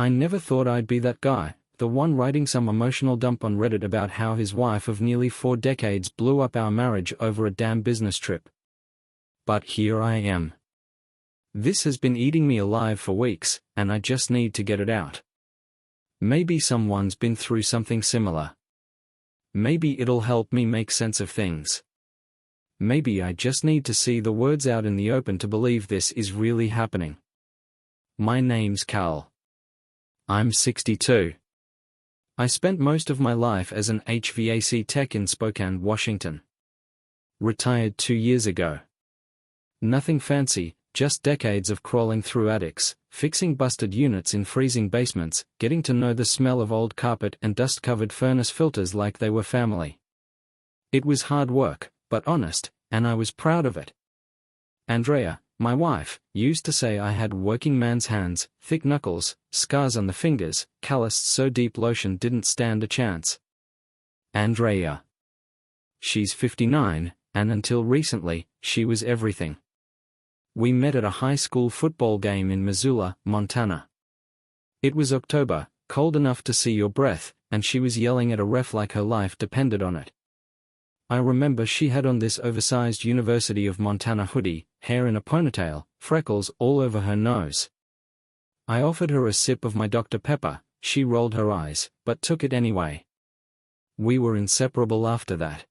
I never thought I'd be that guy, the one writing some emotional dump on Reddit about how his wife of nearly 4 decades blew up our marriage over a damn business trip. But here I am. This has been eating me alive for weeks, and I just need to get it out. Maybe someone's been through something similar. Maybe it'll help me make sense of things. Maybe I just need to see the words out in the open to believe this is really happening. My name's Cal. I'm 62. I spent most of my life as an HVAC tech in Spokane, Washington. Retired 2 years ago. Nothing fancy, just decades of crawling through attics, fixing busted units in freezing basements, getting to know the smell of old carpet and dust-covered furnace filters like they were family. It was hard work, but honest, and I was proud of it. Andrea, my wife, used to say I had working man's hands, thick knuckles, scars on the fingers, calloused so deep lotion didn't stand a chance. Andrea. She's 59, and until recently, she was everything. We met at a high school football game in Missoula, Montana. It was October, cold enough to see your breath, and she was yelling at a ref like her life depended on it. I remember she had on this oversized University of Montana hoodie, hair in a ponytail, freckles all over her nose. I offered her a sip of my Dr. Pepper. She rolled her eyes, but took it anyway. We were inseparable after that.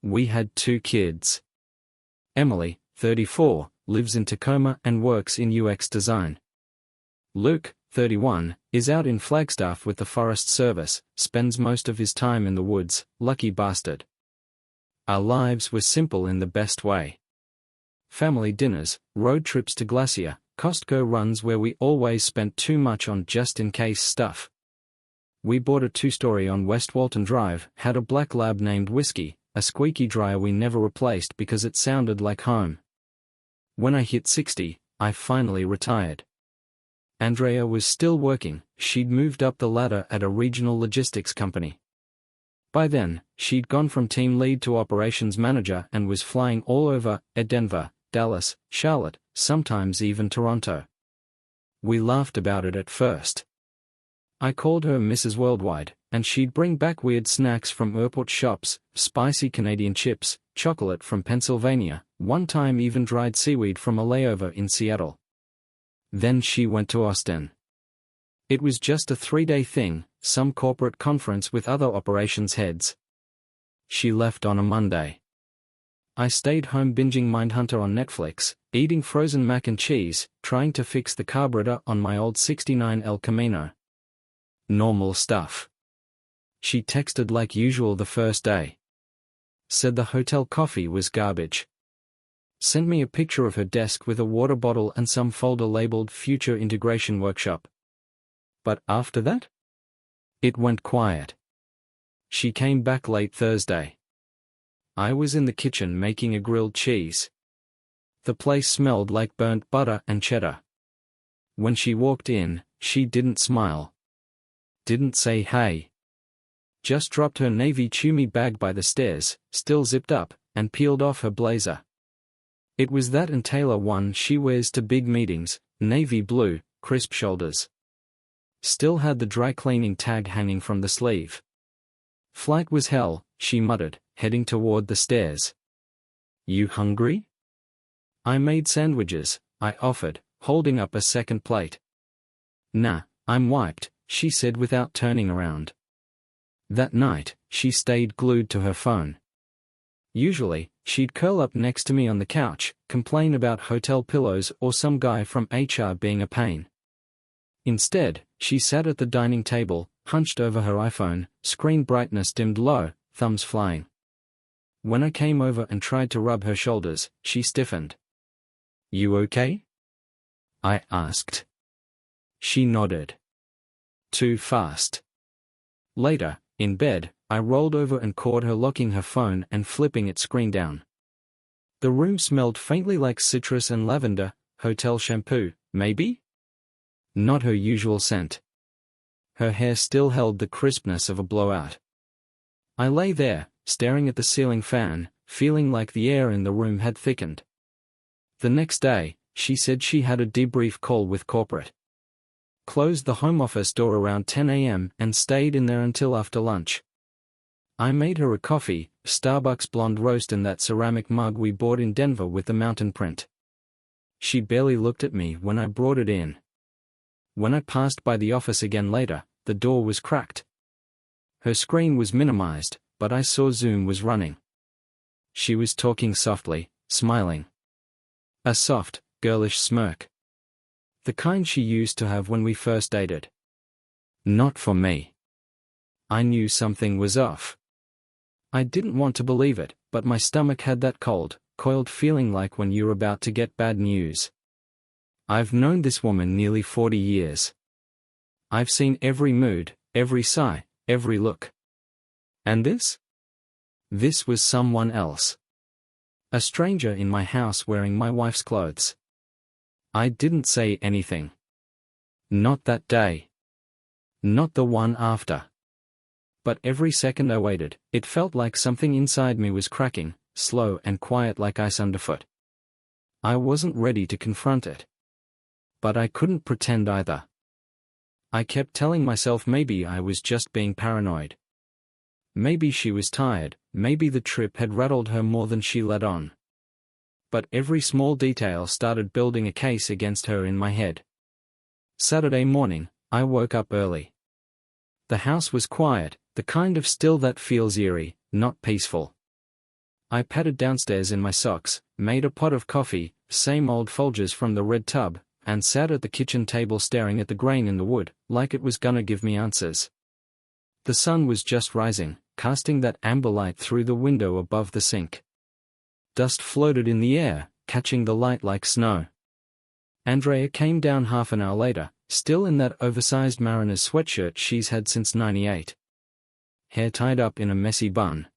We had 2 kids. Emily, 34, lives in Tacoma and works in UX design. Luke, 31, is out in Flagstaff with the Forest Service, spends most of his time in the woods, lucky bastard. Our lives were simple in the best way. Family dinners, road trips to Glacier, Costco runs where we always spent too much on just-in-case stuff. We bought a 2-story on West Walton Drive, had a black lab named Whiskey, a squeaky dryer we never replaced because it sounded like home. When I hit 60, I finally retired. Andrea was still working, she'd moved up the ladder at a regional logistics company. By then, she'd gone from team lead to operations manager and was flying all over, Denver, Dallas, Charlotte, sometimes even Toronto. We laughed about it at first. I called her Mrs. Worldwide, and she'd bring back weird snacks from airport shops, spicy Canadian chips, chocolate from Pennsylvania, one time even dried seaweed from a layover in Seattle. Then she went to Austin. It was just a 3-day thing, some corporate conference with other operations heads. She left on a Monday. I stayed home binging Mindhunter on Netflix, eating frozen mac and cheese, trying to fix the carburetor on my old 69 El Camino. Normal stuff. She texted like usual the first day. Said the hotel coffee was garbage. Sent me a picture of her desk with a water bottle and some folder labeled Future Integration Workshop. But after that? It went quiet. She came back late Thursday. I was in the kitchen making a grilled cheese. The place smelled like burnt butter and cheddar. When she walked in, she didn't smile. Didn't say hey. Just dropped her navy chewy bag by the stairs, still zipped up, and peeled off her blazer. It was that and Taylor one she wears to big meetings, navy blue, crisp shoulders. Still had the dry cleaning tag hanging from the sleeve. Flight was hell, she muttered, heading toward the stairs. You hungry? I made sandwiches, I offered, holding up a second plate. Nah, I'm wiped, she said without turning around. That night, she stayed glued to her phone. Usually, she'd curl up next to me on the couch, complain about hotel pillows or some guy from HR being a pain. Instead, she sat at the dining table, hunched over her iPhone, screen brightness dimmed low, thumbs flying. When I came over and tried to rub her shoulders, she stiffened. You okay? I asked. She nodded. Too fast. Later, in bed, I rolled over and caught her locking her phone and flipping its screen down. The room smelled faintly like citrus and lavender, hotel shampoo, maybe? Not her usual scent. Her hair still held the crispness of a blowout. I lay there, staring at the ceiling fan, feeling like the air in the room had thickened. The next day, she said she had a debrief call with corporate. closed the home office door around 10 a.m. and stayed in there until after lunch. I made her a coffee, Starbucks blonde roast in that ceramic mug we bought in Denver with the mountain print. She barely looked at me when I brought it in. When I passed by the office again later, the door was cracked. Her screen was minimized, but I saw Zoom was running. She was talking softly, smiling. A soft, girlish smirk. The kind she used to have when we first dated. Not for me. I knew something was off. I didn't want to believe it, but my stomach had that cold, coiled feeling like when you're about to get bad news. I've known this woman nearly 40 years. I've seen every mood, every sigh, every look. And this? This was someone else. A stranger in my house wearing my wife's clothes. I didn't say anything. Not that day. Not the one after. But every second I waited, it felt like something inside me was cracking, slow and quiet like ice underfoot. I wasn't ready to confront it. But I couldn't pretend either. I kept telling myself maybe I was just being paranoid. Maybe she was tired, maybe the trip had rattled her more than she let on. But every small detail started building a case against her in my head. Saturday morning, I woke up early. The house was quiet, the kind of still that feels eerie, not peaceful. I padded downstairs in my socks, made a pot of coffee, same old Folgers from the red tub, and sat at the kitchen table staring at the grain in the wood, like it was gonna give me answers. The sun was just rising, casting that amber light through the window above the sink. Dust floated in the air, catching the light like snow. Andrea came down half an hour later, still in that oversized mariner's sweatshirt she's had since '98. Hair tied up in a messy bun.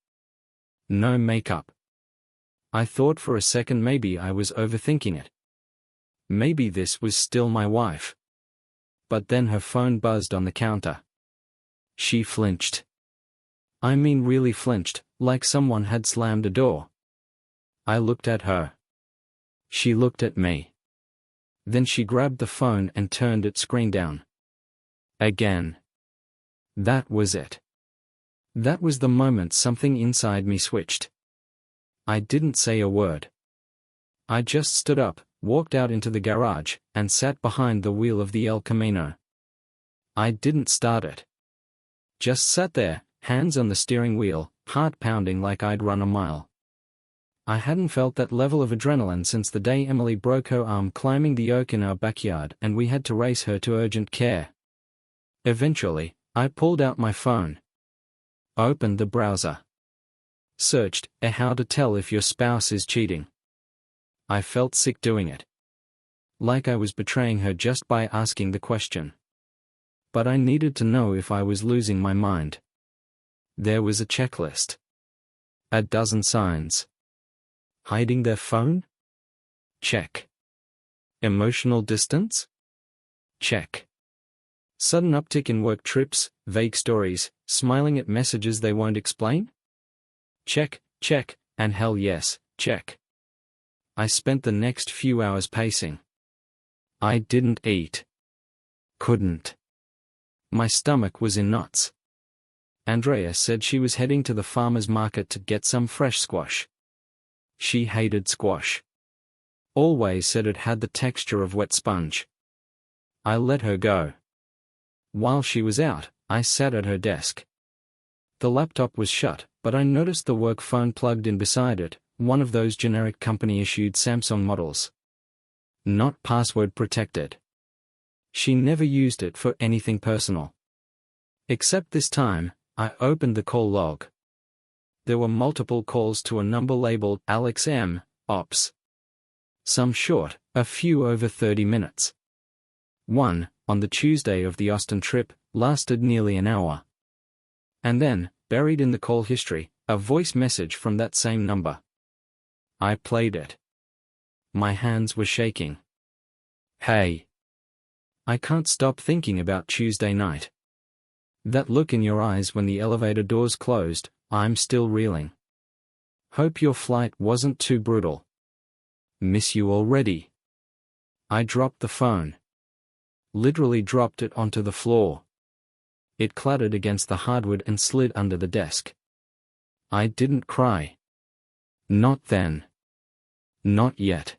No makeup. I thought for a second maybe I was overthinking it. Maybe this was still my wife. But then her phone buzzed on the counter. She flinched. I mean really flinched, like someone had slammed a door. I looked at her. She looked at me. Then she grabbed the phone and turned its screen down. Again. That was it. That was the moment something inside me switched. I didn't say a word. I just stood up, walked out into the garage, and sat behind the wheel of the El Camino. I didn't start it. Just sat there, hands on the steering wheel, heart pounding like I'd run a mile. I hadn't felt that level of adrenaline since the day Emily broke her arm climbing the oak in our backyard and we had to race her to urgent care. Eventually, I pulled out my phone. Opened the browser. Searched, how to tell if your spouse is cheating. I felt sick doing it. Like I was betraying her just by asking the question. But I needed to know if I was losing my mind. There was a checklist. A dozen signs. Hiding their phone? Check. Emotional distance? Check. Sudden uptick in work trips, vague stories, smiling at messages they won't explain? Check, check, and hell yes, check. I spent the next few hours pacing. I didn't eat. Couldn't. My stomach was in knots. Andrea said she was heading to the farmer's market to get some fresh squash. She hated squash. Always said it had the texture of wet sponge. I let her go. While she was out, I sat at her desk. The laptop was shut, but I noticed the work phone plugged in beside it, one of those generic company-issued Samsung models. Not password protected. She never used it for anything personal. Except this time, I opened the call log. There were multiple calls to a number labeled Alex M. Ops. Some short, a few over 30 minutes. One, on the Tuesday of the Austin trip, lasted nearly an hour. And then, buried in the call history, a voice message from that same number. I played it. My hands were shaking. Hey. I can't stop thinking about Tuesday night. That look in your eyes when the elevator doors closed, I'm still reeling. Hope your flight wasn't too brutal. Miss you already. I dropped the phone. literally dropped it onto the floor. It clattered against the hardwood and slid under the desk. I didn't cry. Not then. Not yet.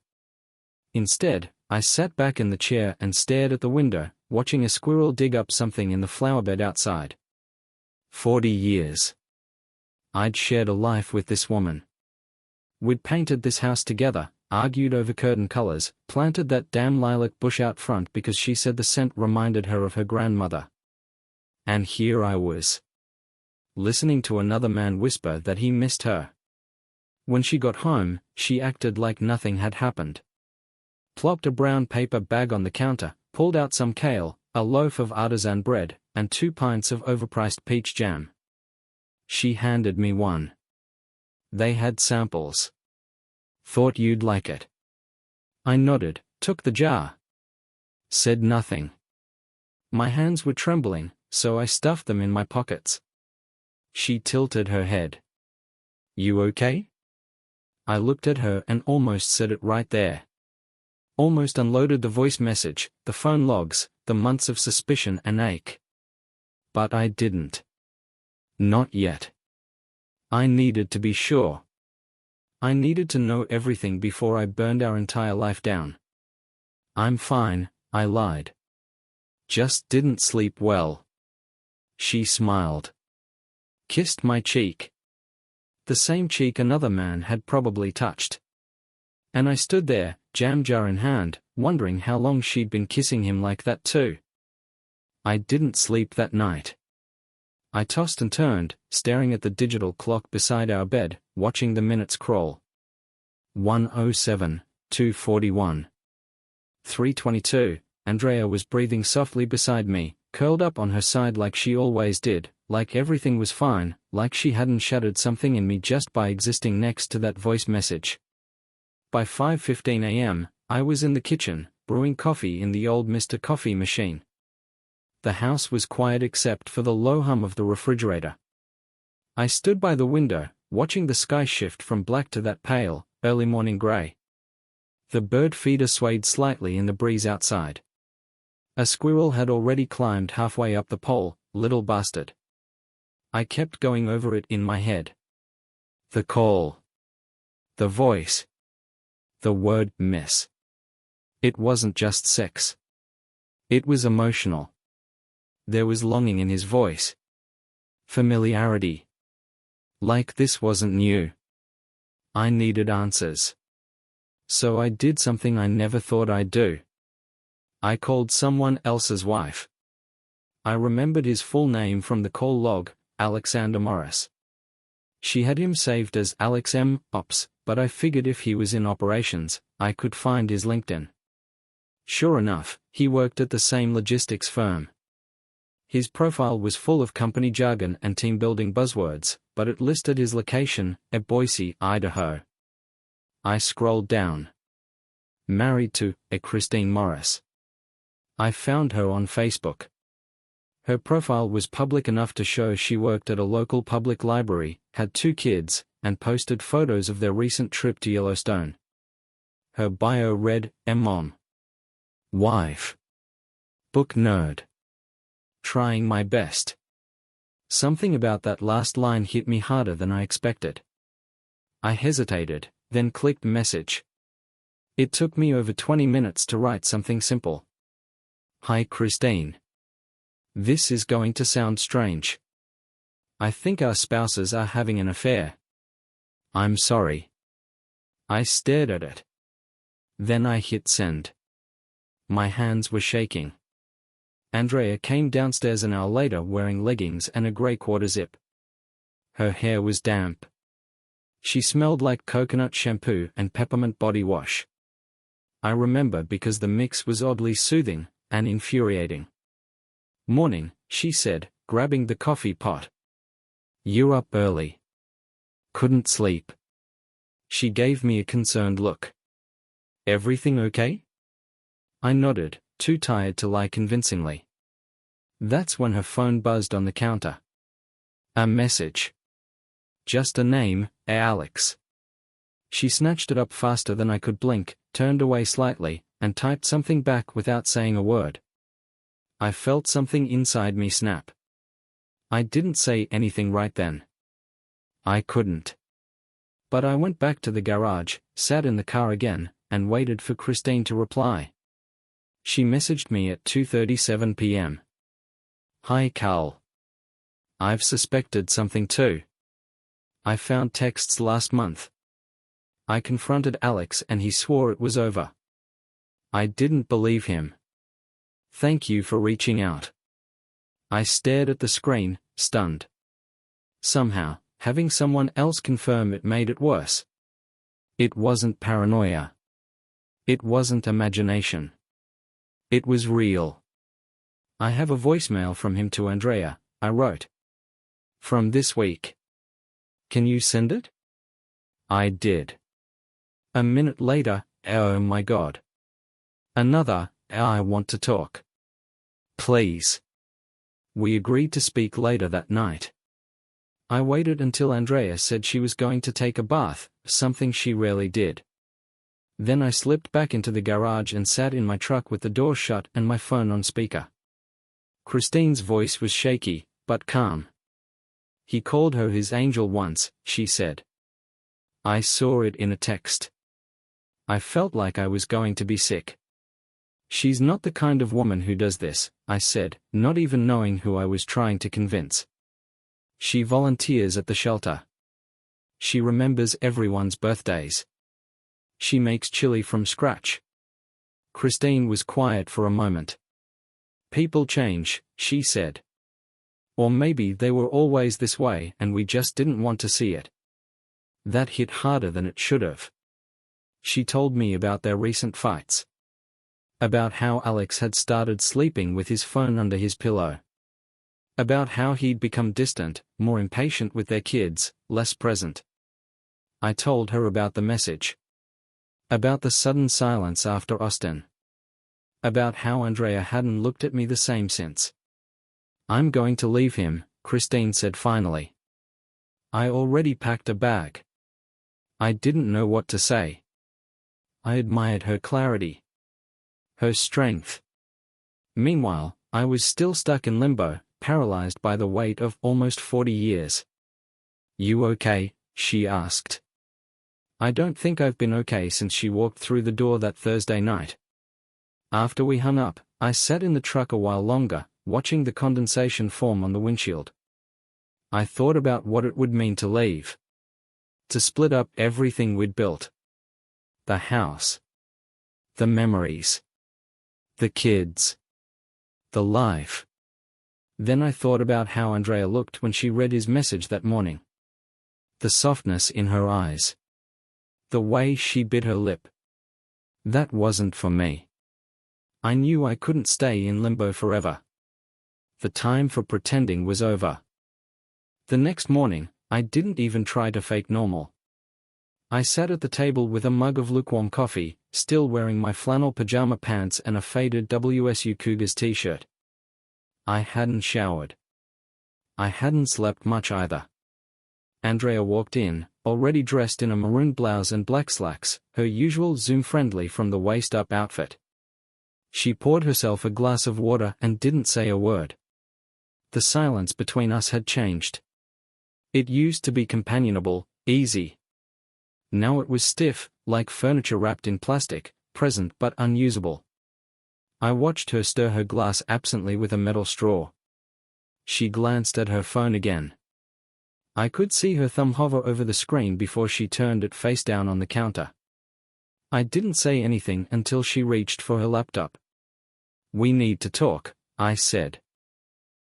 Instead, I sat back in the chair and stared at the window, watching a squirrel dig up something in the flowerbed outside. 40 years. I'd shared a life with this woman. We'd painted this house together, argued over curtain colors, planted that damn lilac bush out front because she said the scent reminded her of her grandmother. And here I was, listening to another man whisper that he missed her. When she got home, she acted like nothing had happened. Plopped a brown paper bag on the counter, pulled out some kale, a loaf of artisan bread, and 2 pints of overpriced peach jam. She handed me one. They had samples. Thought you'd like it. I nodded, took the jar. Said nothing. My hands were trembling, so I stuffed them in my pockets. She tilted her head. You okay? I looked at her and almost said it right there. Almost unloaded the voice message, the phone logs, the months of suspicion and ache. But I didn't. Not yet. I needed to be sure. I needed to know everything before I burned our entire life down. I'm fine, I lied. Just didn't sleep well. She smiled. Kissed my cheek. The same cheek another man had probably touched. And I stood there, jam jar in hand, wondering how long she'd been kissing him like that too. I didn't sleep that night. I tossed and turned, staring at the digital clock beside our bed, watching the minutes crawl. 1:07, 2:41. 3:22, Andrea was breathing softly beside me, curled up on her side like she always did, like everything was fine, like she hadn't shattered something in me just by existing next to that voice message. By 5:15 a.m., I was in the kitchen, brewing coffee in the old Mr. Coffee machine. The house was quiet except for the low hum of the refrigerator. I stood by the window, watching the sky shift from black to that pale, early morning gray. The bird feeder swayed slightly in the breeze outside. A squirrel had already climbed halfway up the pole, little bastard. I kept going over it in my head. The call. The voice. The word miss. It wasn't just sex. It was emotional. There was longing in his voice. Familiarity. Like this wasn't new. I needed answers. So I did something I never thought I'd do. I called someone else's wife. I remembered his full name from the call log, Alexander Morris. She had him saved as Alex M. Ops, but I figured if he was in operations, I could find his LinkedIn. Sure enough, he worked at the same logistics firm. His profile was full of company jargon and team-building buzzwords, but it listed his location at Boise, Idaho. I scrolled down. Married to a Christine Morris. I found her on Facebook. Her profile was public enough to show she worked at a local public library, had 2 kids, and posted photos of their recent trip to Yellowstone. Her bio read, Mom. Wife. Book nerd. Trying my best. Something about that last line hit me harder than I expected. I hesitated, then clicked message. It took me over 20 minutes to write something simple. Hi Christine. This is going to sound strange. I think our spouses are having an affair. I'm sorry. I stared at it. Then I hit send. My hands were shaking. Andrea came downstairs an hour later wearing leggings and a grey quarter zip. Her hair was damp. She smelled like coconut shampoo and peppermint body wash. I remember because the mix was oddly soothing and infuriating. Morning, she said, grabbing the coffee pot. You up early. Couldn't sleep. She gave me a concerned look. Everything okay? I nodded, too tired to lie convincingly. That's when her phone buzzed on the counter. A message. Just a name, Alex. She snatched it up faster than I could blink, turned away slightly, and typed something back without saying a word. I felt something inside me snap. I didn't say anything right then. I couldn't. But I went back to the garage, sat in the car again, and waited for Christine to reply. She messaged me at 2:37 p.m. Hi Carl. I've suspected something too. I found texts last month. I confronted Alex and he swore it was over. I didn't believe him. Thank you for reaching out. I stared at the screen, stunned. Somehow, having someone else confirm it made it worse. It wasn't paranoia. It wasn't imagination. It was real. I have a voicemail from him to Andrea, I wrote. From this week. Can you send it? I did. A minute later, oh my God. Another, I want to talk. Please. We agreed to speak later that night. I waited until Andrea said she was going to take a bath, something she rarely did. Then I slipped back into the garage and sat in my truck with the door shut and my phone on speaker. Christine's voice was shaky, but calm. He called her his angel once, she said. I saw it in a text. I felt like I was going to be sick. She's not the kind of woman who does this, I said, not even knowing who I was trying to convince. She volunteers at the shelter. She remembers everyone's birthdays. She makes chili from scratch. Christine was quiet for a moment. People change, she said. Or maybe they were always this way and we just didn't want to see it. That hit harder than it should have. She told me about their recent fights. About how Alex had started sleeping with his phone under his pillow. About how he'd become distant, more impatient with their kids, less present. I told her about the message. About the sudden silence after Austin. About how Andrea hadn't looked at me the same since. I'm going to leave him, Christine said finally. I already packed a bag. I didn't know what to say. I admired her clarity. Her strength. Meanwhile, I was still stuck in limbo, paralyzed by the weight of almost 40 years. You okay? She asked. I don't think I've been okay since she walked through the door that Thursday night. After we hung up, I sat in the truck a while longer, watching the condensation form on the windshield. I thought about what it would mean to leave. To split up everything we'd built. The house. The memories. The kids. The life. Then I thought about how Andrea looked when she read his message that morning. The softness in her eyes. The way she bit her lip. That wasn't for me. I knew I couldn't stay in limbo forever. The time for pretending was over. The next morning, I didn't even try to fake normal. I sat at the table with a mug of lukewarm coffee, still wearing my flannel pajama pants and a faded WSU Cougars t-shirt. I hadn't showered. I hadn't slept much either. Andrea walked in, already dressed in a maroon blouse and black slacks, her usual Zoom-friendly from the waist-up outfit. She poured herself a glass of water and didn't say a word. The silence between us had changed. It used to be companionable, easy. Now it was stiff, like furniture wrapped in plastic, present but unusable. I watched her stir her glass absently with a metal straw. She glanced at her phone again. I could see her thumb hover over the screen before she turned it face down on the counter. I didn't say anything until she reached for her laptop. We need to talk, I said.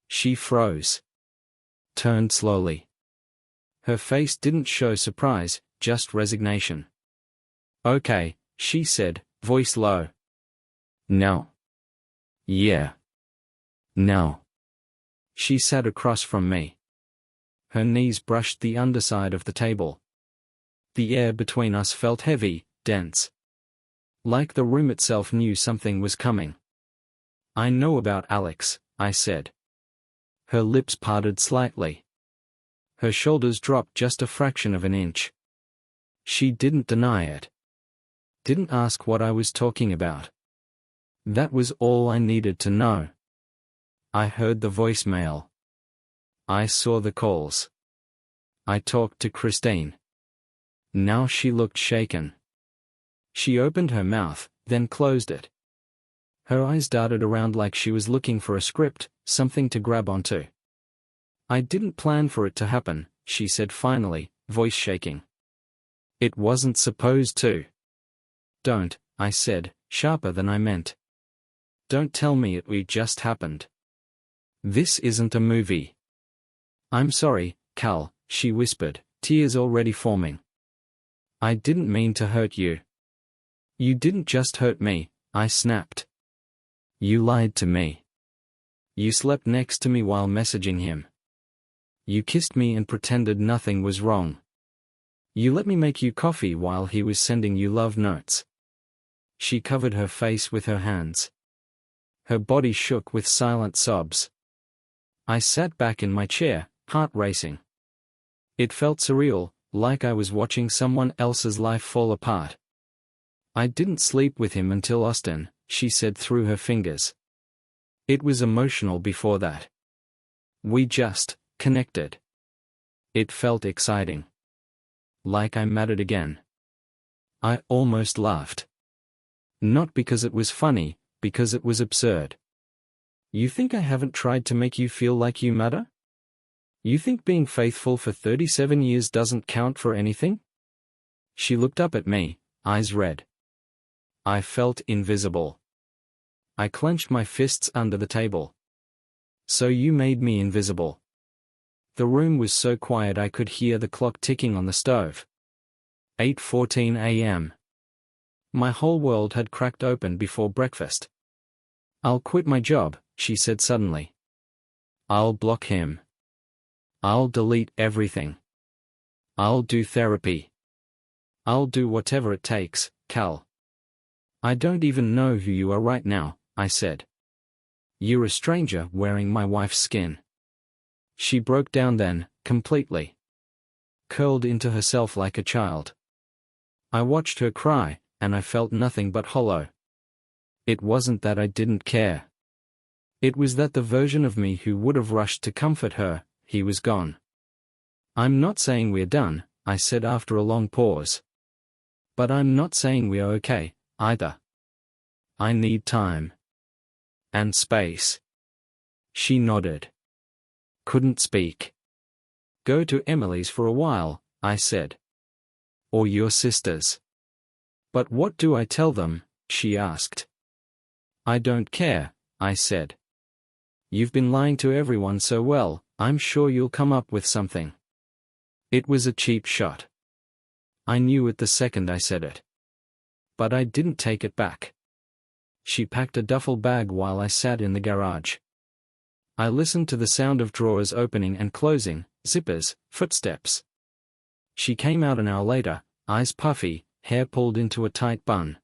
She froze. Turned slowly. Her face didn't show surprise, just resignation. Okay, she said, voice low. No. Yeah. No. She sat across from me. Her knees brushed the underside of the table. The air between us felt heavy, dense. Like the room itself knew something was coming. I know about Alex, I said. Her lips parted slightly. Her shoulders dropped just a fraction of an inch. She didn't deny it. Didn't ask what I was talking about. That was all I needed to know. I heard the voicemail. I saw the calls. I talked to Christine. Now she looked shaken. She opened her mouth, then closed it. Her eyes darted around like she was looking for a script, something to grab onto. I didn't plan for it to happen, she said finally, voice shaking. It wasn't supposed to. Don't, I said, sharper than I meant. Don't tell me it just happened. This isn't a movie. I'm sorry, Cal, she whispered, tears already forming. I didn't mean to hurt you. You didn't just hurt me, I snapped. You lied to me. You slept next to me while messaging him. You kissed me and pretended nothing was wrong. You let me make you coffee while he was sending you love notes. She covered her face with her hands. Her body shook with silent sobs. I sat back in my chair, heart racing. It felt surreal, like I was watching someone else's life fall apart. I didn't sleep with him until Austin, she said through her fingers. It was emotional before that. We just connected. It felt exciting. Like I mattered again. I almost laughed. Not because it was funny, because it was absurd. You think I haven't tried to make you feel like you matter? You think being faithful for 37 years doesn't count for anything? She looked up at me, eyes red. I felt invisible. I clenched my fists under the table. So you made me invisible. The room was so quiet I could hear the clock ticking on the stove. 8:14 a.m. My whole world had cracked open before breakfast. I'll quit my job, she said suddenly. I'll block him. I'll delete everything. I'll do therapy. I'll do whatever it takes, Cal. I don't even know who you are right now, I said. You're a stranger wearing my wife's skin. She broke down then, completely. Curled into herself like a child. I watched her cry, and I felt nothing but hollow. It wasn't that I didn't care. It was that the version of me who would have rushed to comfort her, he was gone. I'm not saying we're done, I said after a long pause. But I'm not saying we're okay, either. I need time. And space. She nodded. Couldn't speak. Go to Emily's for a while, I said. Or your sister's. But what do I tell them? She asked. I don't care, I said. You've been lying to everyone so well, I'm sure you'll come up with something. It was a cheap shot. I knew it the second I said it. But I didn't take it back. She packed a duffel bag while I sat in the garage. I listened to the sound of drawers opening and closing, zippers, footsteps. She came out an hour later, eyes puffy, hair pulled into a tight bun.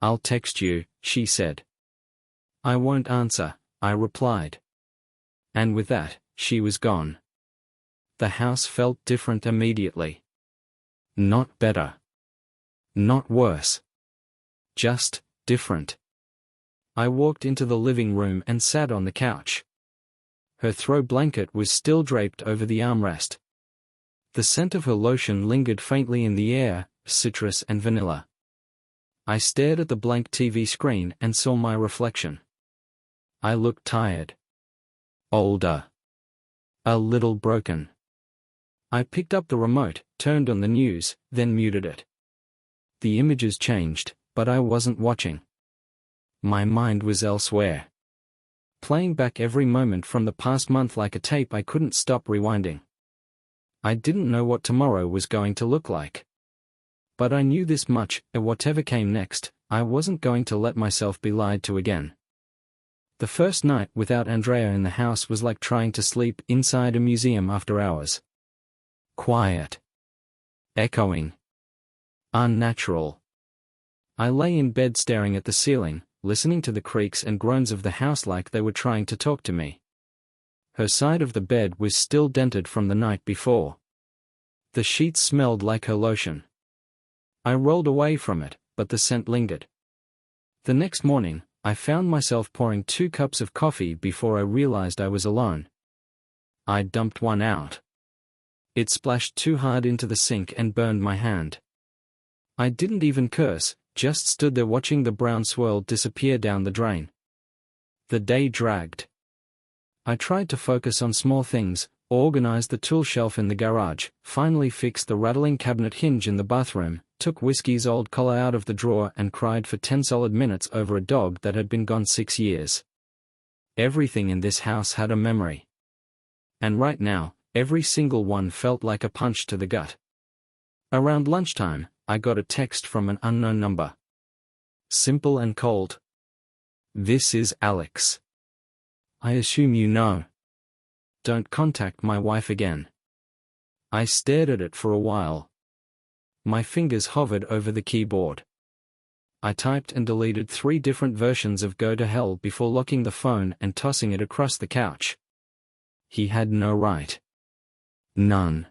I'll text you, she said. I won't answer, I replied. And with that, she was gone. The house felt different immediately. Not better. Not worse. Just different. I walked into the living room and sat on the couch. Her throw blanket was still draped over the armrest. The scent of her lotion lingered faintly in the air, citrus and vanilla. I stared at the blank TV screen and saw my reflection. I looked tired. Older. A little broken. I picked up the remote, turned on the news, then muted it. The images changed, but I wasn't watching. My mind was elsewhere. Playing back every moment from the past month like a tape I couldn't stop rewinding. I didn't know what tomorrow was going to look like. But I knew this much, whatever came next, I wasn't going to let myself be lied to again. The first night without Andrea in the house was like trying to sleep inside a museum after hours. Quiet. Echoing. Unnatural. I lay in bed staring at the ceiling, listening to the creaks and groans of the house like they were trying to talk to me. Her side of the bed was still dented from the night before. The sheets smelled like her lotion. I rolled away from it, but the scent lingered. The next morning, I found myself pouring 2 cups of coffee before I realized I was alone. I dumped one out. It splashed too hard into the sink and burned my hand. I didn't even curse, just stood there watching the brown swirl disappear down the drain. The day dragged. I tried to focus on small things, organized the tool shelf in the garage, finally fixed the rattling cabinet hinge in the bathroom, took Whiskey's old collar out of the drawer and cried for 10 solid minutes over a dog that had been gone 6 years. Everything in this house had a memory. And right now, every single one felt like a punch to the gut. Around lunchtime, I got a text from an unknown number. Simple and cold. "This is Alex. I assume you know. Don't contact my wife again." I stared at it for a while. My fingers hovered over the keyboard. I typed and deleted 3 different versions of Go to Hell before locking the phone and tossing it across the couch. He had no right. None.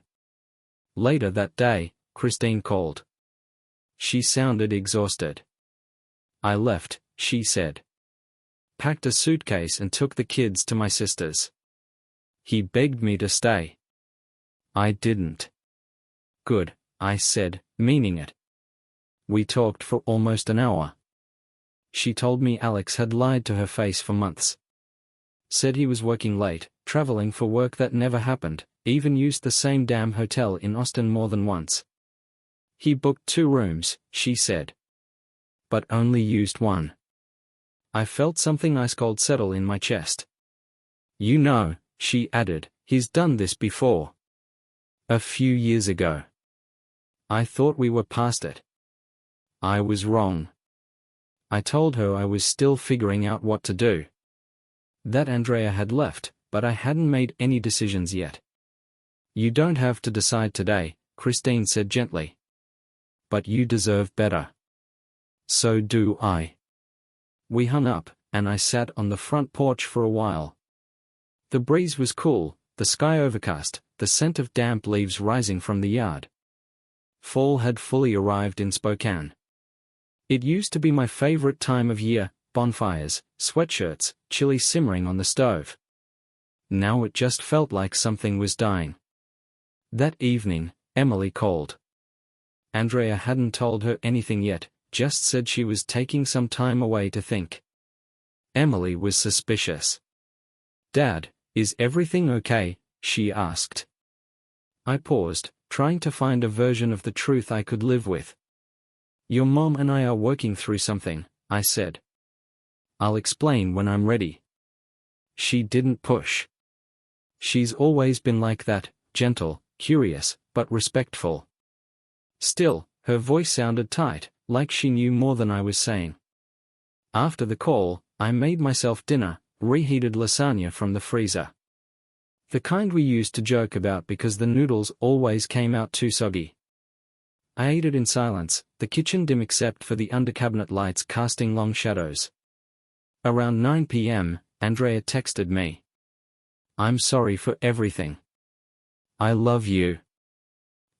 Later that day, Christine called. She sounded exhausted. "I left," she said. "Packed a suitcase and took the kids to my sister's. He begged me to stay. I didn't." "Good," I said, meaning it. We talked for almost an hour. She told me Alex had lied to her face for months. Said he was working late, traveling for work that never happened, even used the same damn hotel in Austin more than once. He booked 2 rooms, she said. But only used one. I felt something ice cold settle in my chest. "You know," she added, "he's done this before. A few years ago. I thought we were past it." I was wrong. I told her I was still figuring out what to do. That Andrea had left, but I hadn't made any decisions yet. "You don't have to decide today," Christine said gently. "But you deserve better." "So do I." We hung up, and I sat on the front porch for a while. The breeze was cool, the sky overcast, the scent of damp leaves rising from the yard. Fall had fully arrived in Spokane. It used to be my favorite time of year, bonfires, sweatshirts, chili simmering on the stove. Now it just felt like something was dying. That evening, Emily called. Andrea hadn't told her anything yet, just said she was taking some time away to think. Emily was suspicious. "Dad, is everything okay?" she asked. I paused, trying to find a version of the truth I could live with. "Your mom and I are working through something," I said. "I'll explain when I'm ready." She didn't push. She's always been like that, gentle, curious, but respectful. Still, her voice sounded tight, like she knew more than I was saying. After the call, I made myself dinner, reheated lasagna from the freezer. The kind we used to joke about because the noodles always came out too soggy. I ate it in silence, the kitchen dim except for the under-cabinet lights casting long shadows. Around 9 p.m., Andrea texted me. "I'm sorry for everything. I love you.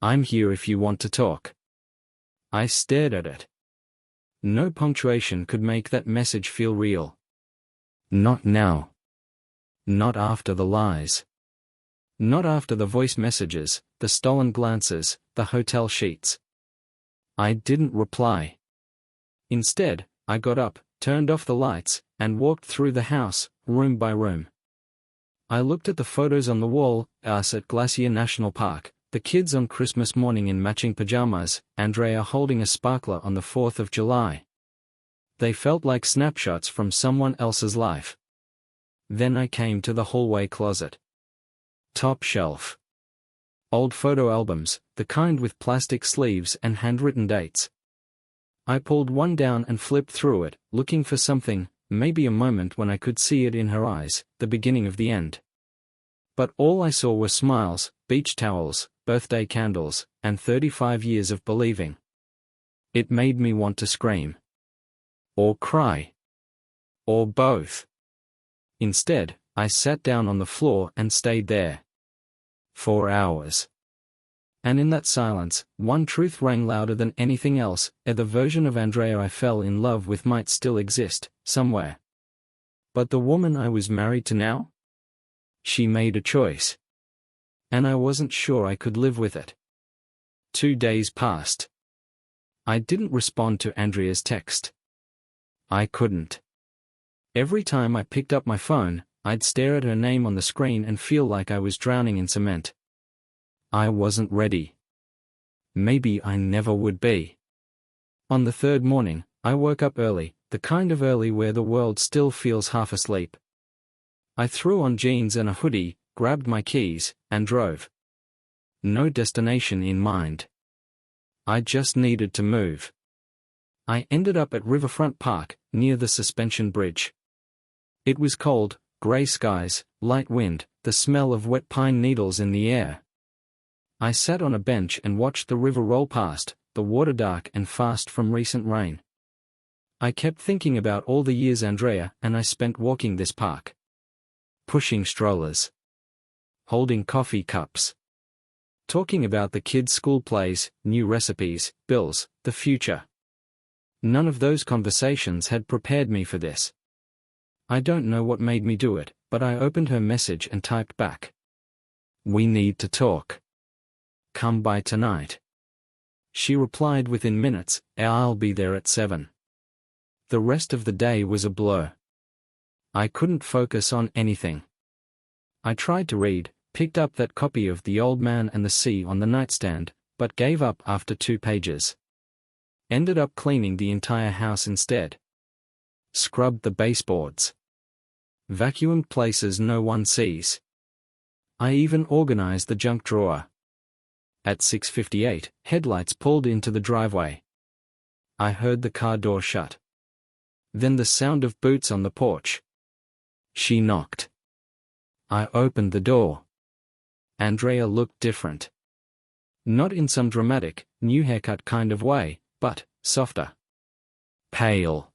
I'm here if you want to talk." I stared at it. No punctuation could make that message feel real. Not now. Not after the lies. Not after the voice messages, the stolen glances, the hotel sheets. I didn't reply. Instead, I got up, turned off the lights, and walked through the house, room by room. I looked at the photos on the wall, us at Glacier National Park, the kids on Christmas morning in matching pajamas, Andrea holding a sparkler on the 4th of July. They felt like snapshots from someone else's life. Then I came to the hallway closet. Top shelf. Old photo albums, the kind with plastic sleeves and handwritten dates. I pulled one down and flipped through it, looking for something, maybe a moment when I could see it in her eyes, the beginning of the end. But all I saw were smiles, beach towels, birthday candles, and 35 years of believing. It made me want to scream. Or cry. Or both. Instead, I sat down on the floor and stayed there. 4 hours. And in that silence, one truth rang louder than anything else: the version of Andrea I fell in love with might still exist, somewhere. But the woman I was married to now? She made a choice. And I wasn't sure I could live with it. 2 days passed. I didn't respond to Andrea's text. I couldn't. Every time I picked up my phone, I'd stare at her name on the screen and feel like I was drowning in cement. I wasn't ready. Maybe I never would be. On the third morning, I woke up early, the kind of early where the world still feels half asleep. I threw on jeans and a hoodie, grabbed my keys, and drove. No destination in mind. I just needed to move. I ended up at Riverfront Park, near the suspension bridge. It was cold, gray skies, light wind, the smell of wet pine needles in the air. I sat on a bench and watched the river roll past, the water dark and fast from recent rain. I kept thinking about all the years Andrea and I spent walking this park. Pushing strollers. Holding coffee cups. Talking about the kids' school plays, new recipes, bills, the future. None of those conversations had prepared me for this. I don't know what made me do it, but I opened her message and typed back. We need to talk. Come by tonight. She replied within minutes, I'll be there at 7. The rest of the day was a blur. I couldn't focus on anything. I tried to read, picked up that copy of The Old Man and the Sea on the nightstand, but gave up after 2 pages. Ended up cleaning the entire house instead. Scrubbed the baseboards. Vacuumed places no one sees. I even organized the junk drawer. At 6:58, headlights pulled into the driveway. I heard the car door shut. Then the sound of boots on the porch. She knocked. I opened the door. Andrea looked different. Not in some dramatic, new haircut kind of way, but softer. Pale.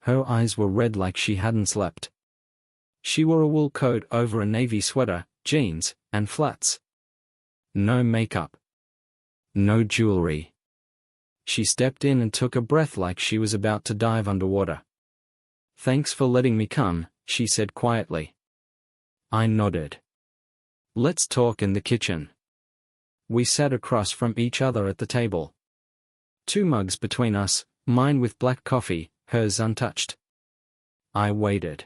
Her eyes were red like she hadn't slept. She wore a wool coat over a navy sweater, jeans, and flats. No makeup. No jewelry. She stepped in and took a breath like she was about to dive underwater. Thanks for letting me come, she said quietly. I nodded. Let's talk in the kitchen. We sat across from each other at the table. 2 mugs between us, mine with black coffee, hers untouched. I waited.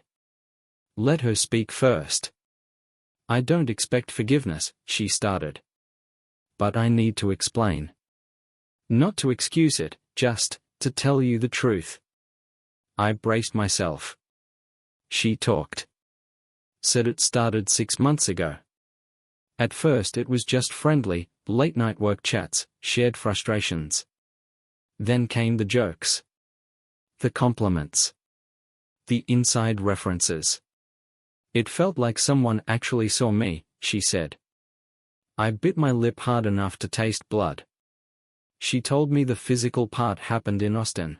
Let her speak first. I don't expect forgiveness, she started. But I need to explain. Not to excuse it, just to tell you the truth. I braced myself. She talked. Said it started 6 months ago. At first it was just friendly, late-night work chats, shared frustrations. Then came the jokes. The compliments. The inside references. It felt like someone actually saw me, she said. I bit my lip hard enough to taste blood. She told me the physical part happened in Austin.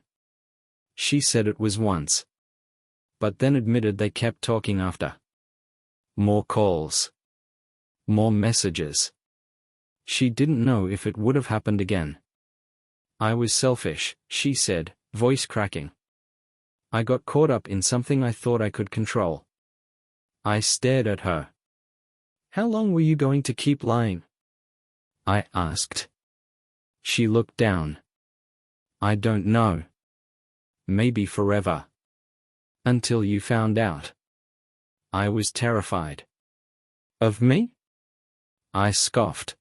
She said it was once. But then admitted they kept talking after. More calls. More messages. She didn't know if it would have happened again. I was selfish, she said, voice cracking. I got caught up in something I thought I could control. I stared at her. How long were you going to keep lying? I asked. She looked down. I don't know. Maybe forever. Until you found out. I was terrified. Of me? I scoffed.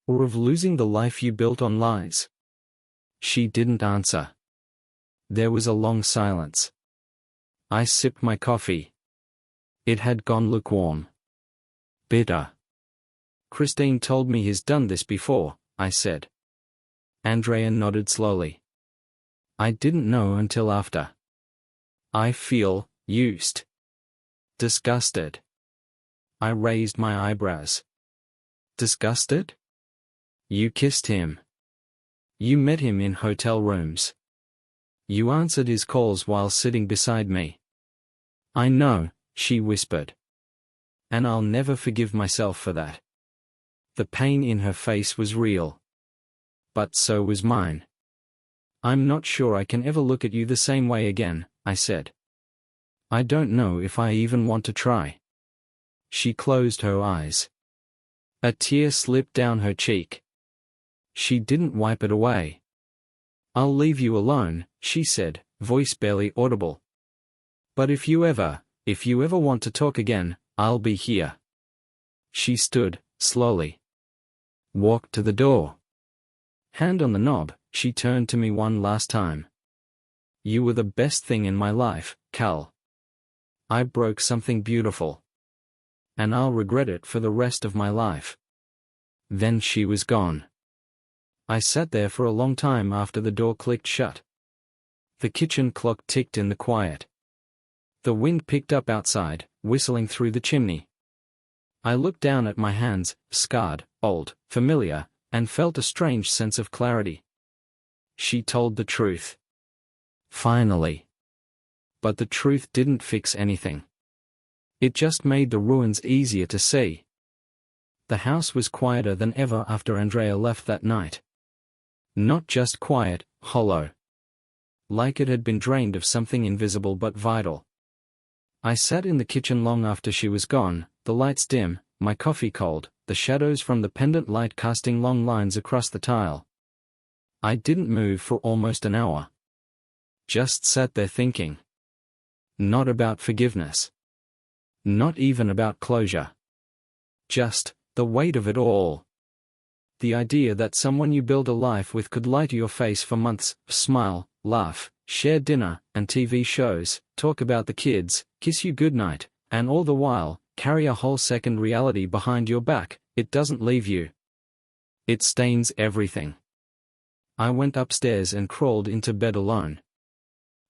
Or of losing the life you built on lies? She didn't answer. There was a long silence. I sipped my coffee. It had gone lukewarm. Bitter. Christine told me he's done this before, I said. Andrea nodded slowly. I didn't know until after. I feel used. Disgusted. I raised my eyebrows. Disgusted? You kissed him. You met him in hotel rooms. You answered his calls while sitting beside me. I know, she whispered. And I'll never forgive myself for that. The pain in her face was real. But so was mine. "I'm not sure I can ever look at you the same way again," I said. "I don't know if I even want to try." She closed her eyes. A tear slipped down her cheek. She didn't wipe it away. "I'll leave you alone," she said, voice barely audible. "But if you ever want to talk again, I'll be here." She stood, slowly. Walked to the door. Hand on the knob, she turned to me one last time. "You were the best thing in my life, Cal. I broke something beautiful. And I'll regret it for the rest of my life." Then she was gone. I sat there for a long time after the door clicked shut. The kitchen clock ticked in the quiet. The wind picked up outside, whistling through the chimney. I looked down at my hands, scarred, old, familiar, and felt a strange sense of clarity. She told the truth. Finally. But the truth didn't fix anything. It just made the ruins easier to see. The house was quieter than ever after Andrea left that night. Not just quiet, hollow. Like it had been drained of something invisible but vital. I sat in the kitchen long after she was gone, the lights dim, my coffee cold, the shadows from the pendant light casting long lines across the tile. I didn't move for almost an hour. Just sat there thinking. Not about forgiveness. Not even about closure. Just the weight of it all. The idea that someone you build a life with could lie to your face for months, smile, laugh, share dinner and TV shows, talk about the kids, kiss you goodnight, and all the while, carry a whole second reality behind your back. It doesn't leave you. It stains everything. I went upstairs and crawled into bed alone.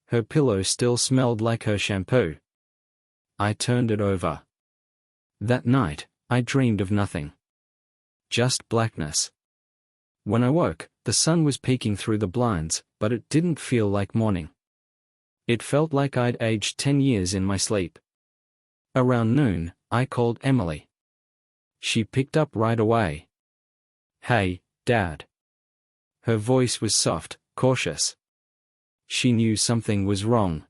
Her pillow still smelled like her shampoo. I turned it over. That night, I dreamed of nothing. Just blackness. When I woke, the sun was peeking through the blinds, but it didn't feel like morning. It felt like I'd aged 10 years in my sleep. Around noon, I called Emily. She picked up right away. "Hey, Dad." Her voice was soft, cautious. She knew something was wrong.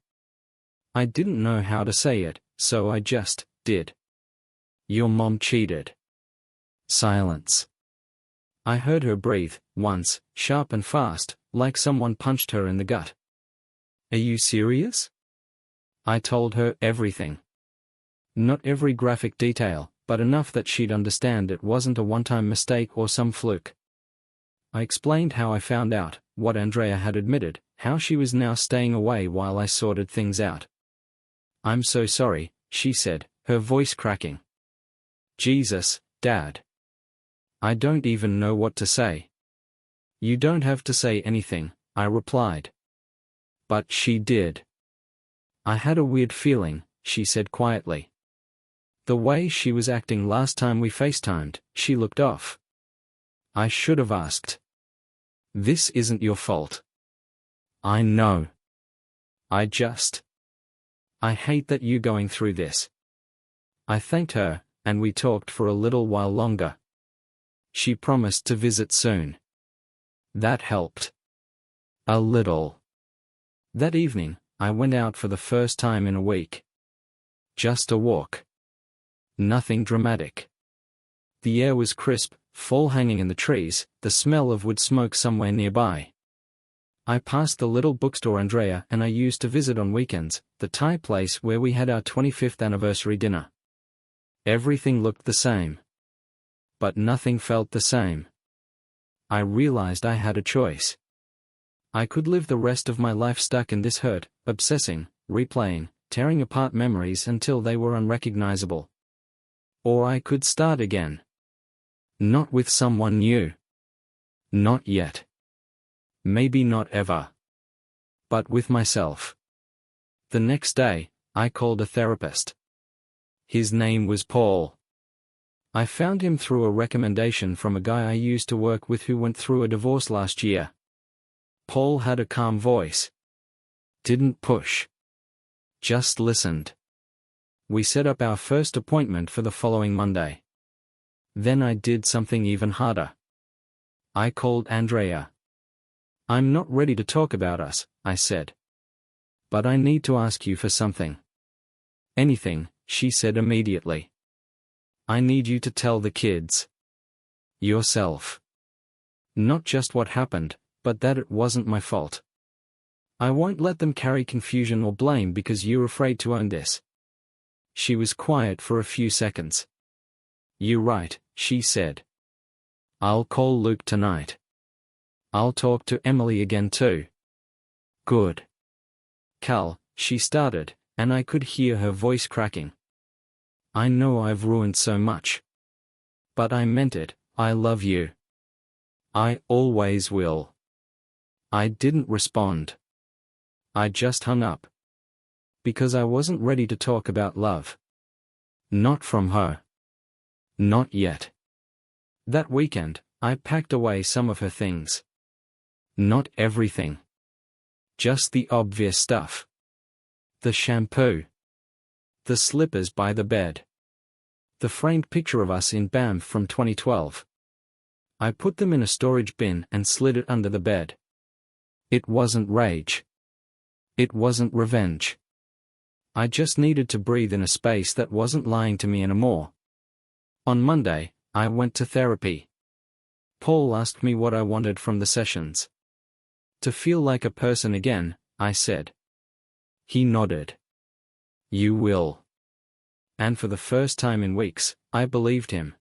I didn't know how to say it, so I just did. "Your mom cheated." Silence. I heard her breathe, once, sharp and fast, like someone punched her in the gut. "Are you serious?" I told her everything. Not every graphic detail, but enough that she'd understand it wasn't a one-time mistake or some fluke. I explained how I found out, what Andrea had admitted, how she was now staying away while I sorted things out. "I'm so sorry," she said, her voice cracking. "Jesus, Dad. I don't even know what to say." "You don't have to say anything," I replied. But she did. "I had a weird feeling," she said quietly. "The way she was acting last time we FaceTimed, she looked off. I should have asked." "This isn't your fault." "I know. I hate that you're going through this." I thanked her, and we talked for a little while longer. She promised to visit soon. That helped. A little. That evening, I went out for the first time in a week. Just a walk. Nothing dramatic. The air was crisp, fall hanging in the trees, the smell of wood smoke somewhere nearby. I passed the little bookstore Andrea and I used to visit on weekends, the Thai place where we had our 25th anniversary dinner. Everything looked the same. But nothing felt the same. I realized I had a choice. I could live the rest of my life stuck in this hurt, obsessing, replaying, tearing apart memories until they were unrecognizable. Or I could start again. Not with someone new. Not yet. Maybe not ever. But with myself. The next day, I called a therapist. His name was Paul. I found him through a recommendation from a guy I used to work with who went through a divorce last year. Paul had a calm voice. Didn't push. Just listened. We set up our first appointment for the following Monday. Then I did something even harder. I called Andrea. I'm not ready to talk about us, I said. But I need to ask you for something. Anything, she said immediately. I need you to tell the kids. Yourself. Not just what happened, but that it wasn't my fault. I won't let them carry confusion or blame because you're afraid to own this. She was quiet for a few seconds. You're right, she said. I'll call Luke tonight. I'll talk to Emily again too. Good. Cal, she started, and I could hear her voice cracking. I know I've ruined so much. But I meant it, I love you. I always will. I didn't respond. I just hung up. Because I wasn't ready to talk about love. Not from her. Not yet. That weekend, I packed away some of her things. Not everything. Just the obvious stuff. The shampoo. The slippers by the bed. The framed picture of us in Banff from 2012. I put them in a storage bin and slid it under the bed. It wasn't rage. It wasn't revenge. I just needed to breathe in a space that wasn't lying to me anymore. On Monday, I went to therapy. Paul asked me what I wanted from the sessions. To feel like a person again, I said. He nodded. You will. And for the first time in weeks, I believed him.